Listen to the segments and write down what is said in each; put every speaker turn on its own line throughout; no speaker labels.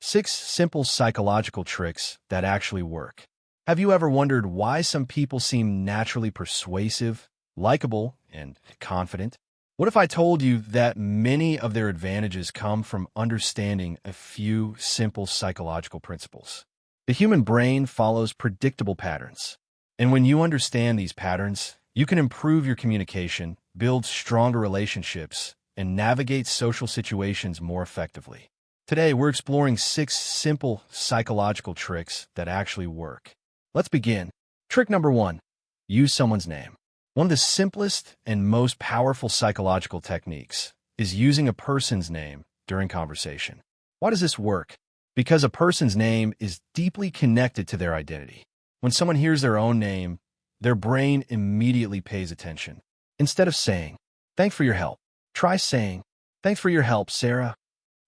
6 simple psychological tricks that actually work. Have you ever wondered why some people seem naturally persuasive, likable, and confident? What if I told you that many of their advantages come from understanding a few simple psychological principles? The human brain follows predictable patterns. And when you understand these patterns, you can improve your communication, build stronger relationships, and navigate social situations more effectively. Today, we're exploring 6 simple psychological tricks that actually work. Let's begin. Trick number 1. Use someone's name. One of the simplest and most powerful psychological techniques is using a person's name during conversation. Why does this work? Because a person's name is deeply connected to their identity. When someone hears their own name, their brain immediately pays attention. Instead of saying, "Thanks for your help," try saying, "Thanks for your help, Sarah."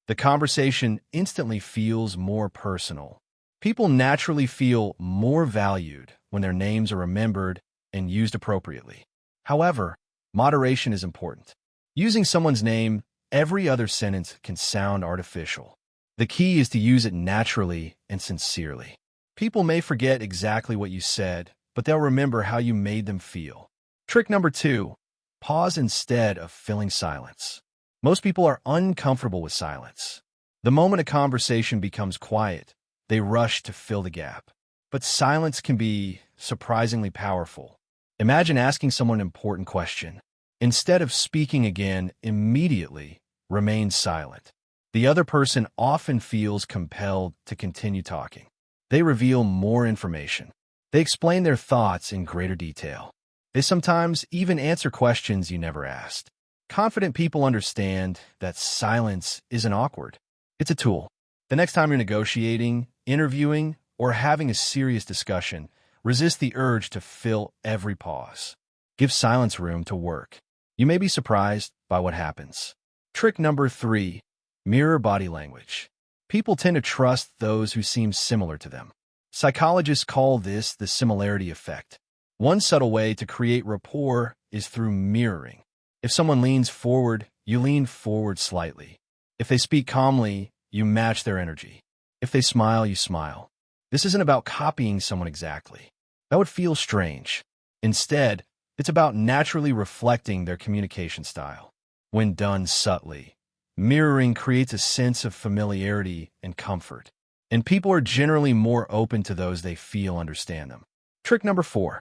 The conversation instantly feels more personal. People naturally feel more valued when their names are remembered and used appropriately. However, moderation is important. Using someone's name every other sentence can sound artificial. The key is to use it naturally and sincerely. People may forget exactly what you said, but they'll remember how you made them feel. Trick number 2. Pause instead of filling silence. Most people are uncomfortable with silence. The moment a conversation becomes quiet, they rush to fill the gap. But silence can be surprisingly powerful. Imagine asking someone an important question. Instead of speaking again immediately, remain silent. The other person often feels compelled to continue talking. They reveal more information. They explain their thoughts in greater detail. They sometimes even answer questions you never asked. Confident people understand that silence isn't awkward. It's a tool. The next time you're negotiating, interviewing, or having a serious discussion, resist the urge to fill every pause. Give silence room to work. You may be surprised by what happens. Trick number 3. Mirror body language. People tend to trust those who seem similar to them. Psychologists call this the similarity effect. One subtle way to create rapport is through mirroring. If someone leans forward, you lean forward slightly. If they speak calmly, you match their energy. If they smile, you smile. This isn't about copying someone exactly. That would feel strange. Instead, it's about naturally reflecting their communication style. When done subtly, mirroring creates a sense of familiarity and comfort, and people are generally more open to those they feel understand them. Trick number 4.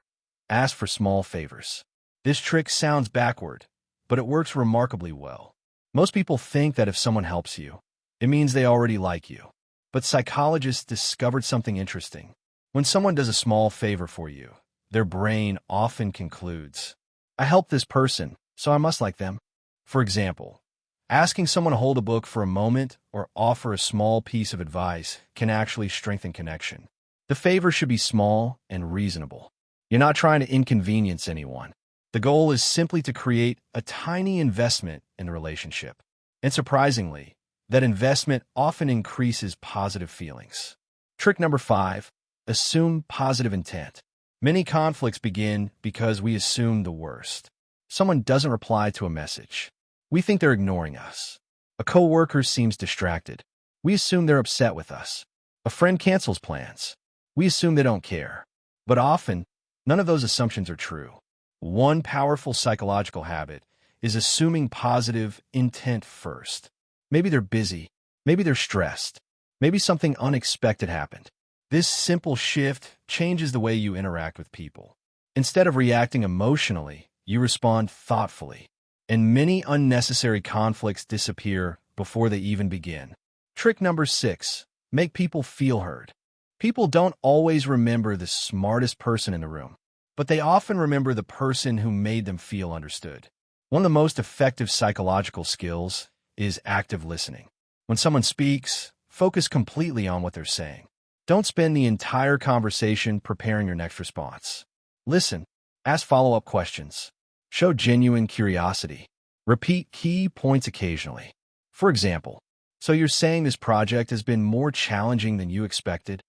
Ask for small favors. This trick sounds backward, but it works remarkably well. Most people think that if someone helps you, it means they already like you. But psychologists discovered something interesting. When someone does a small favor for you, their brain often concludes, "I helped this person, so I must like them." For example, asking someone to hold a book for a moment or offer a small piece of advice can actually strengthen connection. The favor should be small and reasonable. You're not trying to inconvenience anyone. The goal is simply to create a tiny investment in the relationship. And surprisingly, that investment often increases positive feelings. Trick number 5. Assume positive intent. Many conflicts begin because we assume the worst. Someone doesn't reply to a message. We think they're ignoring us. A coworker seems distracted. We assume they're upset with us. A friend cancels plans. We assume they don't care. But often, none of those assumptions are true. One powerful psychological habit is assuming positive intent first. Maybe they're busy. Maybe they're stressed. Maybe something unexpected happened. This simple shift changes the way you interact with people. Instead of reacting emotionally, you respond thoughtfully. And many unnecessary conflicts disappear before they even begin. Trick number 6. Make people feel heard. People don't always remember the smartest person in the room, but they often remember the person who made them feel understood. One of the most effective psychological skills is active listening. When someone speaks, focus completely on what they're saying. Don't spend the entire conversation preparing your next response. Listen, ask follow-up questions, show genuine curiosity, repeat key points occasionally. For example, "So you're saying this project has been more challenging than you expected?"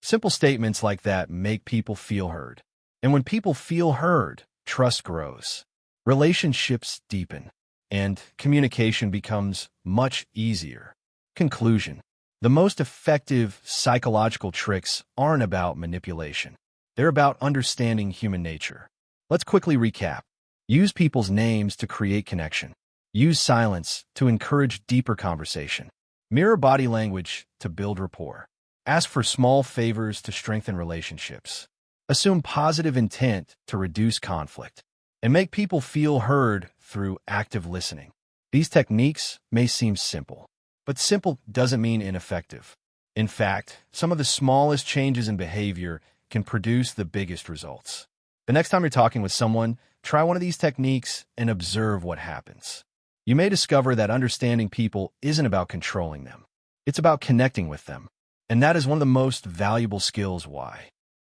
Simple statements like that make people feel heard. And when people feel heard, trust grows. Relationships deepen, and communication becomes much easier. Conclusion. The most effective psychological tricks aren't about manipulation. They're about understanding human nature. Let's quickly recap. Use people's names to create connection. Use silence to encourage deeper conversation. Mirror body language to build rapport. Ask for small favors to strengthen relationships. Assume positive intent to reduce conflict. And make people feel heard through active listening. These techniques may seem simple, but simple doesn't mean ineffective. In fact, some of the smallest changes in behavior can produce the biggest results. The next time you're talking with someone, try one of these techniques and observe what happens. You may discover that understanding people isn't about controlling them. It's about connecting with them. And that is one of the most valuable skills. Why?